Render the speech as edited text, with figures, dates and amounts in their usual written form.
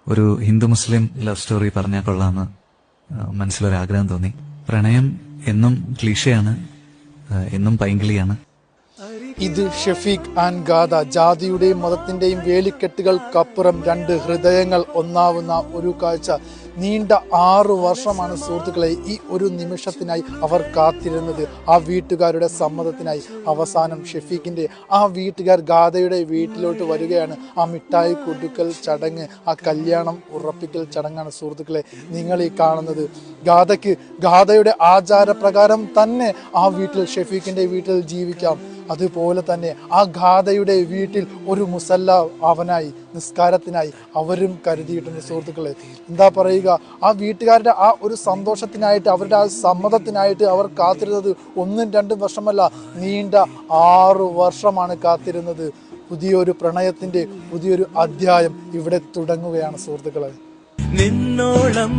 ഒരു ഹിന്ദു മുസ്ലിം love story പറഞ്ഞാൽ കൊള്ളാമെന്ന് മനസ്സിലൊരാഗ്രഹം തോന്നി. പ്രണയം എന്നും ക്ലീഷയാണ്, എന്നും പൈങ്കിളിയാണ്. ഇത് ഷെഫീഖ് ആൻഡ് ഗാഥ. ജാതിയുടെയും മതത്തിന്റെയും വേലിക്കെട്ടുകൾക്കപ്പുറം രണ്ട് ഹൃദയങ്ങൾ ഒന്നാവുന്ന ഒരു കാഴ്ച. നീണ്ട 6 വർഷമാണ് സുഹൃത്തുക്കളെ ഈ ഒരു നിമിഷത്തിനായി അവർ കാത്തിരുന്നത്. ആ വീട്ടുകാരുടെ സമ്മതത്തിനായി. അവസാനം ഷെഫീഖിന്റെ ആ വീട്ടുകാർ ഗാഥയുടെ വീട്ടിലോട്ട് വരികയാണ്. ആ മിഠായി കൊടുക്കൽ ചടങ്ങ്, ആ കല്യാണം ഉറപ്പിക്കൽ ചടങ്ങാണ് സുഹൃത്തുക്കളെ നിങ്ങൾ ഈ കാണുന്നത്. ഗാഥയുടെ ആചാരപ്രകാരം തന്നെ ആ വീട്ടിൽ, ഷെഫീഖിന്റെ വീട്ടിൽ ജീവിക്കാം. അതുപോലെ തന്നെ ആ ഗാഥയുടെ വീട്ടിൽ ഒരു മുസല്ല അവനായി, നിസ്കാരത്തിനായി അവരും കരുതിയിട്ടുണ്ട് സുഹൃത്തുക്കളെ. എന്താ പറയുക, ആ വീട്ടുകാരുടെ ആ ഒരു സന്തോഷത്തിനായിട്ട്, അവരുടെ ആ സമ്മതത്തിനായിട്ട് അവർ കാത്തിരുന്നത് 1-2 വർഷമല്ല, നീണ്ട 6 വർഷമാണ് കാത്തിരുന്നത്. പുതിയൊരു പ്രണയത്തിന്റെ പുതിയൊരു അധ്യായം ഇവിടെ തുടങ്ങുകയാണ് സുഹൃത്തുക്കളെ. നിന്നോളം